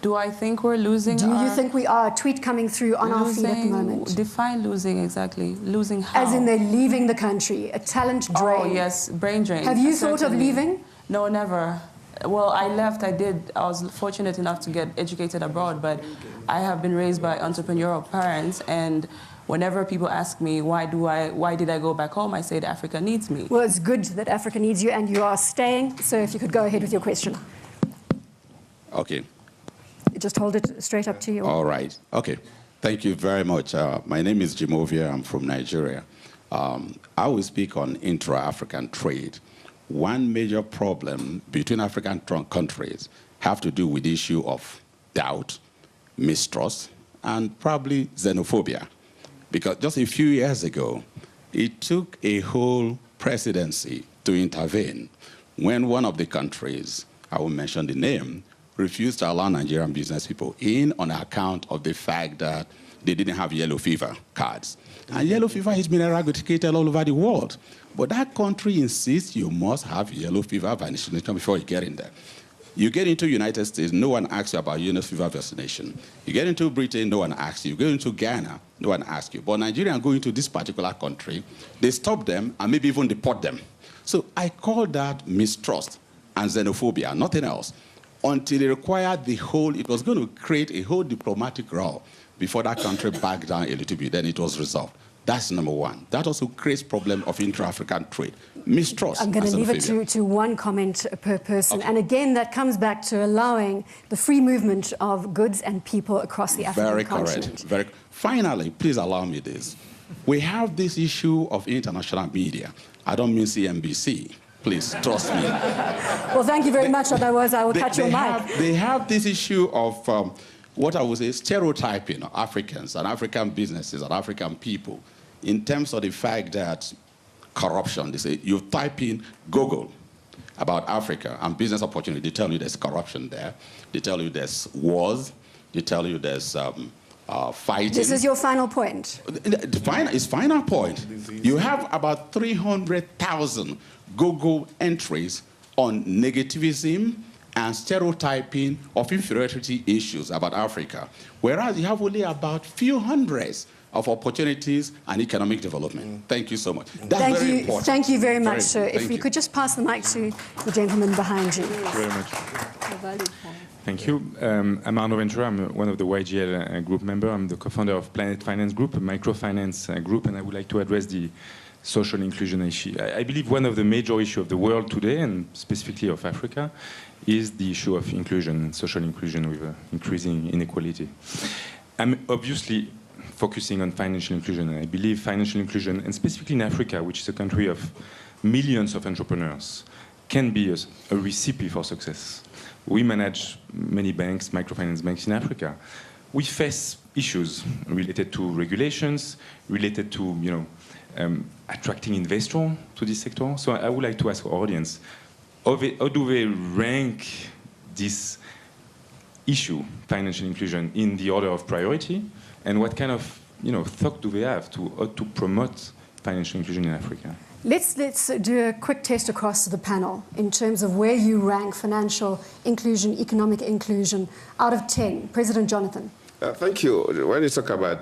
Do I think we're losing Do you think we are? A tweet coming through on our feed at the moment. Define losing exactly. Losing how? As in they're leaving the country, a talent drain. Oh, yes, brain drain. Have you thought of leaving? No, never. Well, I left, I was fortunate enough to get educated abroad, but I have been raised by entrepreneurial parents, and whenever people ask me, why did I go back home, I say that Africa needs me. Well, it's good that Africa needs you, and you are staying, so if you could go ahead with your question. Okay. Just hold it straight up to you. All right. Okay. Thank you very much. My name is Jimovia. I'm from Nigeria. I will speak on intra-African trade. One major problem between African countries have to do with the issue of doubt, mistrust, and probably xenophobia. Because just a few years ago, it took a whole presidency to intervene when one of the countries, I won't mention the name, refused to allow Nigerian business people in on account of the fact that they didn't have yellow fever cards. And yellow fever has been eradicated all over the world. But that country insists you must have yellow fever vaccination before you get in there. You get into the United States, no one asks you about yellow fever vaccination. You get into Britain, no one asks you. You go into Ghana, no one asks you. But Nigerians go into this particular country, they stop them and maybe even deport them. So I call that mistrust and xenophobia, nothing else. Until they required the whole, it was going to create a whole diplomatic row before that country backed down a little bit, then it was resolved. That's number one. That also creates problem of intra-African trade. Mistrust. I'm going to leave it to one comment per person. Okay. And again, that comes back to allowing the free movement of goods and people across the African continent. Very correct. Finally, please allow me this. We have this issue of international media. I don't mean CNBC. Please, trust me. Well, thank you very much. Otherwise, I will cut your mic. They have this issue of what I would say stereotyping Africans and African businesses and African people in terms of the fact that corruption, they say, you type in Google about Africa and business opportunity, they tell you there's corruption there. They tell you there's wars. They tell you there's fighting. This is your final point. It's final point. You have about 300,000 Google entries on negativism and stereotyping of inferiority issues about Africa, whereas you have only about few hundreds of opportunities and economic development. Thank you so much. That's very important. Thank you very much, sir. If you could just pass the mic to the gentleman behind you. Thank you very much. a valid point. Thank you. I'm Arnaud Ventura. I'm one of the YGL group member. I'm the co-founder of Planet Finance Group, a microfinance group, and I would like to address the social inclusion issue. I believe one of the major issues of the world today, and specifically of Africa, is the issue of inclusion, social inclusion with increasing inequality. I'm obviously focusing on financial inclusion, and I believe financial inclusion, and specifically in Africa, which is a country of millions of entrepreneurs, can be a recipe for success. We manage many banks, microfinance banks in Africa. We face issues related to regulations, related to attracting investors to this sector. So I would like to ask our audience, how do they rank this issue, financial inclusion, in the order of priority, and what kind of thought do they have to promote financial inclusion in Africa? Let's do a quick test across to the panel in terms of where you rank financial inclusion, economic inclusion, out of 10. President Jonathan. Thank you. When you talk about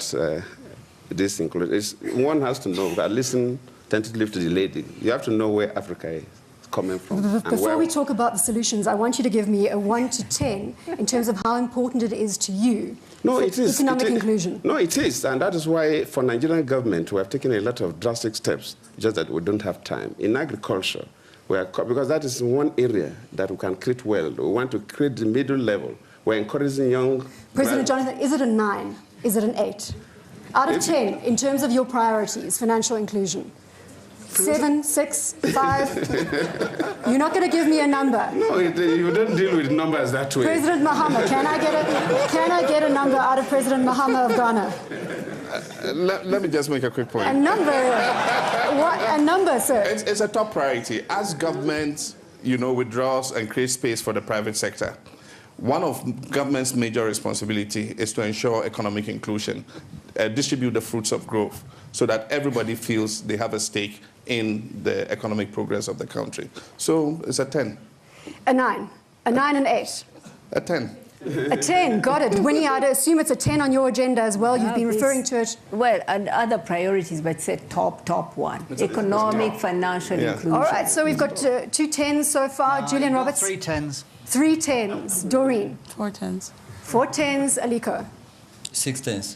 this inclusion, one has to know, that listen tentatively to the lady, you have to know where Africa is coming from. Before we talk about the solutions, I want you to give me a 1 to 10 in terms of how important it is to you. No, it is. Economic inclusion. No, it is. And that is why, for Nigerian government, we have taken a lot of drastic steps, just that we don't have time. In agriculture, because that is one area that we can create well. We want to create the middle level. We're encouraging young... President Jonathan, is it a 9? Is it an 8? Out of 10, in terms of your priorities, financial inclusion. 7, 6, 5? You're not going to give me a number. No, you don't deal with numbers that way. President Mahama, can I get a number out of President Mahama of Ghana? Let me just make a quick point. A number? What? A number, sir? It's a top priority. As government, withdraws and creates space for the private sector, one of government's major responsibility is to ensure economic inclusion, distribute the fruits of growth, so that everybody feels they have a stake in the economic progress of the country. So it's a 10. A 9. A 9 and 8. A 10. A 10, got it. Winnie, I'd assume it's a 10 on your agenda as well. You've been referring to it. Well, and other priorities, but say top one. Economic, financial inclusion. All right, so we've got 2 10s so far. Julian Roberts? 3 10s. 3 10s. Doreen? 4 10s. 4 10s. Aliko? 6 10s.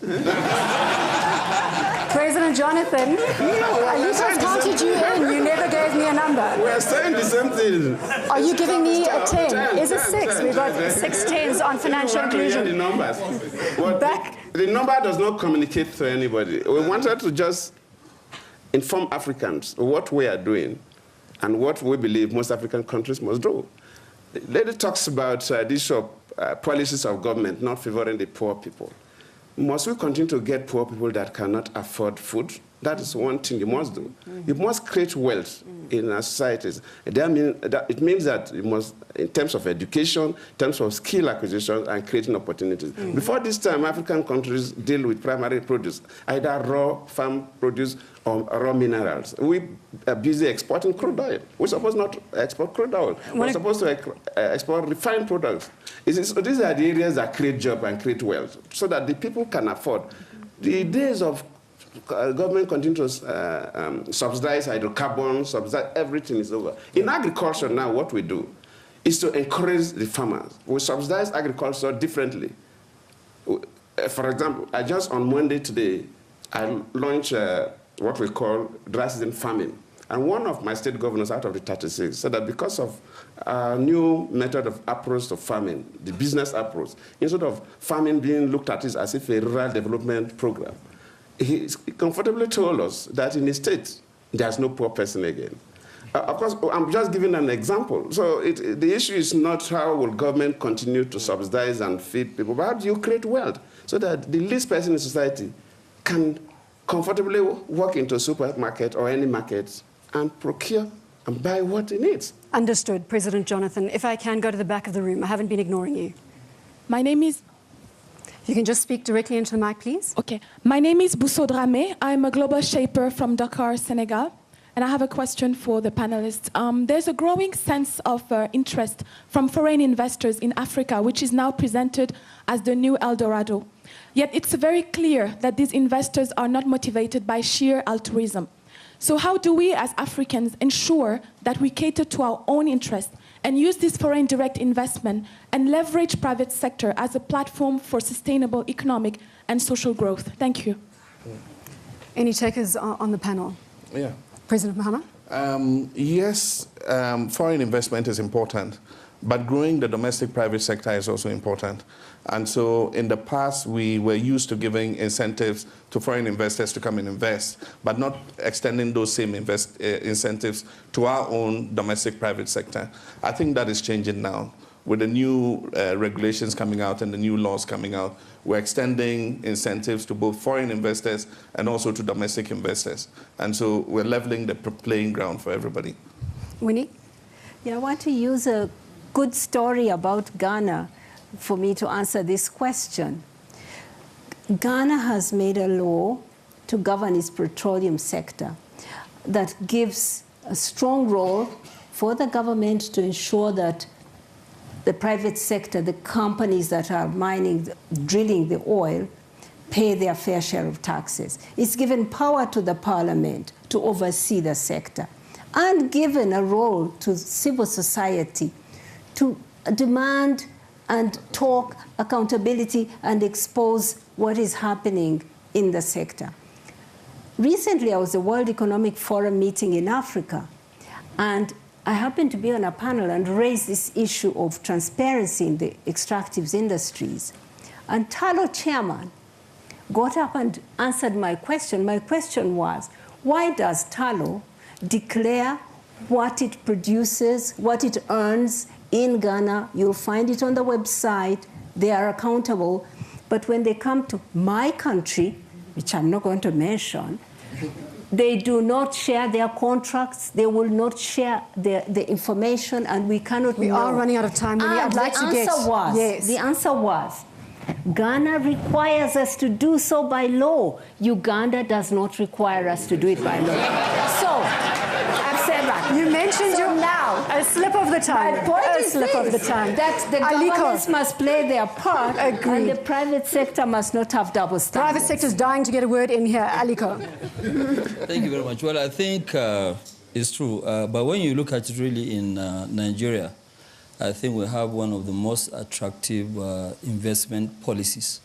President Jonathan, Aliko's counted you in. You never gave me a number. We're saying the same thing. Are you giving me a 10? Is it 6? We've got 6 10s on financial inclusion. The numbers. The number does not communicate to anybody. We wanted to just inform Africans what we are doing and what we believe most African countries must do. The lady talks about the issue of policies of government not favoring the poor people. Must we continue to get poor people that cannot afford food? That is one thing you must do. You must create wealth in our societies. It means that you must, in terms of education, in terms of skill acquisition and creating opportunities. Before this time, African countries deal with primary produce, either raw farm produce or raw minerals. We are busy exporting crude oil. We're supposed not to export crude oil. We're supposed to export refined products. So these are the areas that create jobs and create wealth, so that the people can afford. The days of government continue to subsidize hydrocarbons, subsidize everything is over. In agriculture now, what we do is to encourage the farmers. We subsidize agriculture differently. For example, just on Monday today, I launched what we call dry season farming. And one of my state governors out of the 36 said that because of a new method of approach to farming, the business approach, instead of farming being looked at as if a rural development program, he comfortably told us that in the state, there's no poor person again. Of course, I'm just giving an example. So the issue is not how will government continue to subsidize and feed people, but how do you create wealth so that the least person in society can comfortably walk into a supermarket or any market and procure and buy what he needs. Understood, President Jonathan. If I can go to the back of the room, I haven't been ignoring you. My name is... You can just speak directly into the mic, please. Okay. My name is Bousso Dramé. I'm a global shaper from Dakar, Senegal. And I have a question for the panelists. There's a growing sense of interest from foreign investors in Africa, which is now presented as the new El Dorado. Yet it's very clear that these investors are not motivated by sheer altruism. So how do we as Africans ensure that we cater to our own interests and use this foreign direct investment and leverage private sector as a platform for sustainable economic and social growth? Thank you. Any takers on the panel? Yeah. President Mahama? Yes, foreign investment is important, but growing the domestic private sector is also important. And so in the past, we were used to giving incentives to foreign investors to come and invest, but not extending those same incentives to our own domestic private sector. I think that is changing now. With the new regulations coming out and the new laws coming out, we're extending incentives to both foreign investors and also to domestic investors. And so we're leveling the playing ground for everybody. Winnie? Yeah, I want to use a good story about Ghana for me to answer this question. Ghana has made a law to govern its petroleum sector that gives a strong role for the government to ensure that the private sector, the companies that are mining, drilling the oil, pay their fair share of taxes. It's given power to the parliament to oversee the sector, and given a role to civil society to demand and talk accountability and expose what is happening in the sector. Recently, I was at the World Economic Forum meeting in Africa, and I happened to be on a panel and raised this issue of transparency in the extractives industries. And Tullow chairman got up and answered my question. My question was, why does Tullow declare what it produces, what it earns in Ghana? You'll find it on the website. They are accountable. But when they come to my country, which I'm not going to mention, they do not share their contracts. They will not share the information, and we cannot know. We are running out of time. I'd like to get... Yes. The answer was, Ghana requires us to do so by law. Uganda does not require us to do it by law. So, I've said that. You mentioned now a slip of the tongue. My point is that the governments must play their part, and the private sector must not have double standards. Private sector is dying to get a word in here. Aliko. Thank you very much. Well, I think it's true. But when you look at it really in Nigeria, I think we have one of the most attractive investment policies.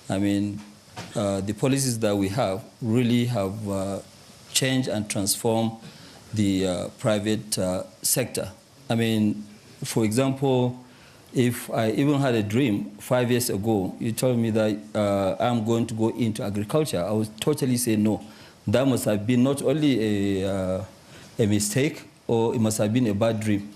I mean, the policies that we have really have changed and transformed the private sector. I mean, for example, if I even had a dream 5 years ago, you told me that I'm going to go into agriculture, I would totally say no. That must have been not only a mistake, or it must have been a bad dream.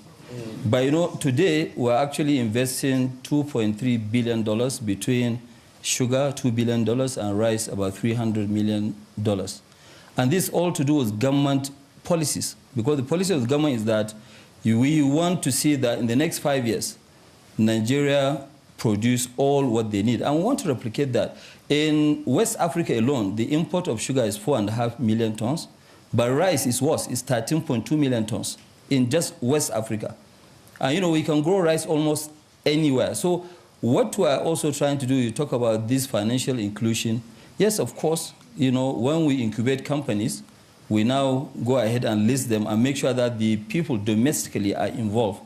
But you know, today we're actually investing $2.3 billion between sugar, $2 billion, and rice, about $300 million. And this all to do with government policies, because the policy of the government is that we want to see that in the next 5 years, Nigeria produce all what they need. And we want to replicate that. In West Africa alone, the import of sugar is 4.5 million tons, but rice is worse, it's 13.2 million tons in just West Africa. And you know, we can grow rice almost anywhere. So what we are also trying to do, you talk about this financial inclusion. Yes, of course, you know, when we incubate companies, we now go ahead and list them and make sure that the people domestically are involved,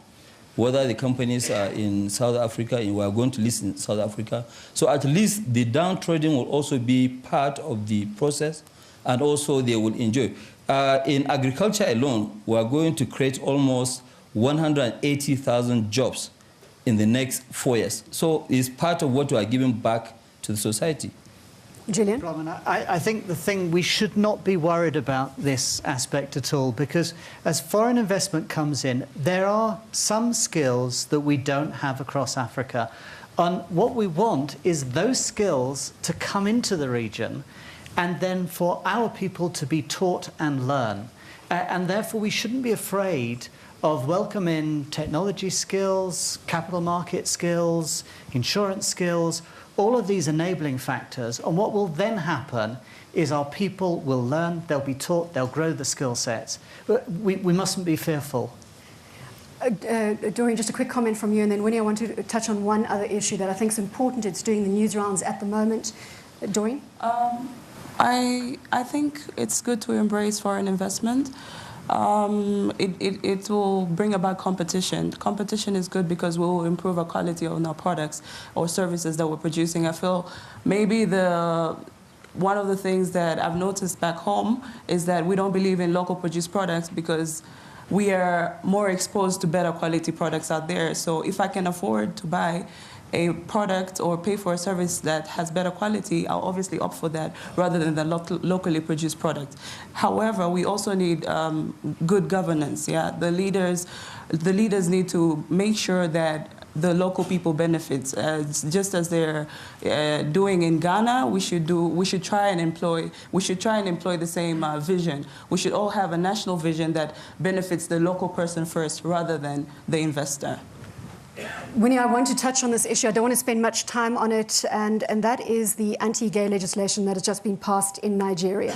whether the companies are in South Africa, and we are going to list in South Africa. So at least the downtrodden will also be part of the process, and also they will enjoy. In agriculture alone, we are going to create almost 180,000 jobs in the next 4 years. So it's part of what we are giving back to the society. Gillian? I think the thing, we should not be worried about this aspect at all, because as foreign investment comes in, there are some skills that we don't have across Africa. And what we want is those skills to come into the region, and then for our people to be taught and learn. And therefore, we shouldn't be afraid of welcoming technology skills, capital market skills, insurance skills, all of these enabling factors. And what will then happen is our people will learn, they'll be taught, they'll grow the skill sets. But we mustn't be fearful. Doreen, just a quick comment from you, and then Winnie, I want to touch on one other issue that I think is important. It's doing the news rounds at the moment. Doreen? I think it's good to embrace foreign investment, it will bring about competition. Competition is good because we will improve our quality on our products or services that we're producing. I feel maybe one of the things that I've noticed back home is that we don't believe in local produced products because we are more exposed to better quality products out there. So if I can afford to buy a product or pay for a service that has better quality, I'll obviously opt for that rather than the locally produced product. However, we also need good governance. Yeah, the leaders need to make sure that the local people benefits, just as they're doing in Ghana. We should try and employ the same vision. We should all have a national vision that benefits the local person first rather than the investor. Winnie, I want to touch on this issue. I don't want to spend much time on it, and that is the anti-gay legislation that has just been passed in Nigeria.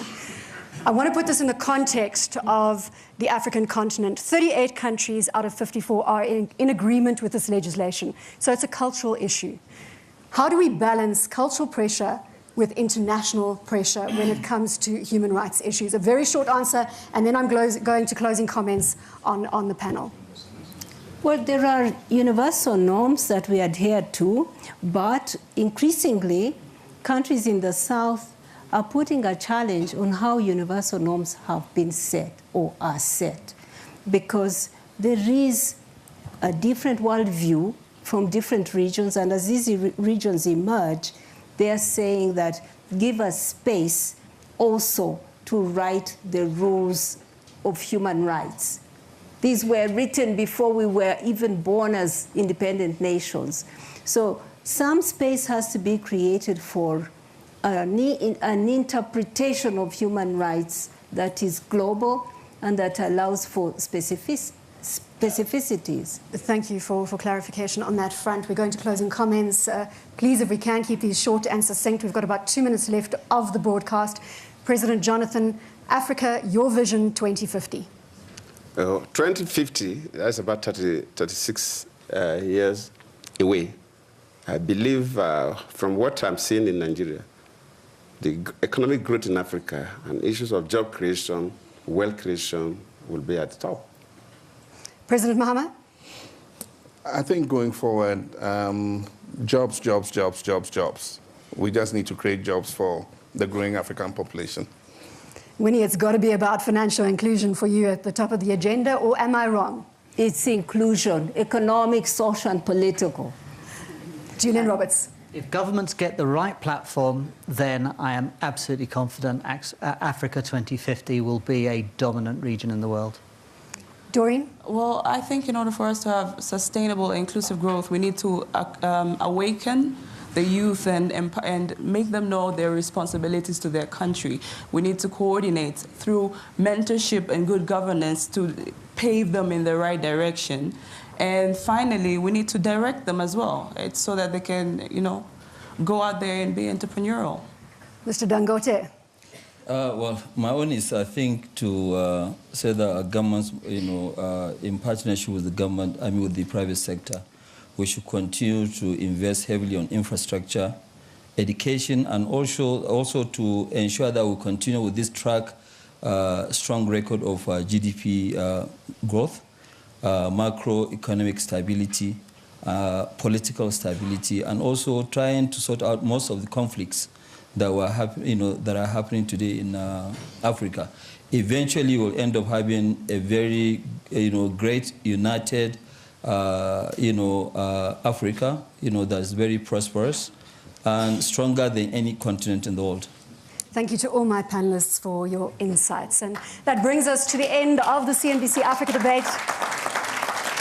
I want to put this in the context of the African continent. 38 countries out of 54 are in agreement with this legislation. So it's a cultural issue. How do we balance cultural pressure with international pressure when it comes to human rights issues? A very short answer, and then I'm going to closing comments on the panel. Well, there are universal norms that we adhere to, but increasingly, countries in the South are putting a challenge on how universal norms have been set or are set, because there is a different worldview from different regions, and as these regions emerge, they are saying that give us space also to write the rules of human rights. These were written before we were even born as independent nations. So some space has to be created for an interpretation of human rights that is global and that allows for specificities. Thank you for clarification on that front. We're going to closing comments. Please, if we can, keep these short and succinct. We've got about 2 minutes left of the broadcast. President Jonathan, Africa, your vision 2050. 2050, that's about 36 years away. I believe from what I'm seeing in Nigeria, the economic growth in Africa and issues of job creation, wealth creation will be at the top. President Mahama? I think going forward, jobs. We just need to create jobs for the growing African population. Winnie, it's got to be about financial inclusion for you at the top of the agenda, or am I wrong? It's inclusion, economic, social, and political. Julian Roberts. If governments get the right platform, then I am absolutely confident Africa 2050 will be a dominant region in the world. Doreen? Well, I think in order for us to have sustainable, inclusive growth, we need to awaken the youth and make them know their responsibilities to their country. We need to coordinate through mentorship and good governance to pave them in the right direction. And finally, we need to direct them as well. It's so that they can, go out there and be entrepreneurial. Mr. Dangote. Well, my own is, I think, to say that our governments, in partnership with the government, with the private sector, we should continue to invest heavily on infrastructure, education, and also to ensure that we continue with this strong record of GDP growth, macroeconomic stability, political stability, and also trying to sort out most of the conflicts that that are happening today in Africa. Eventually, we'll end up having a very, great, united, Africa, that's very prosperous and stronger than any continent in the world. Thank you to all my panelists for your insights. And that brings us to the end of the CNBC Africa debate.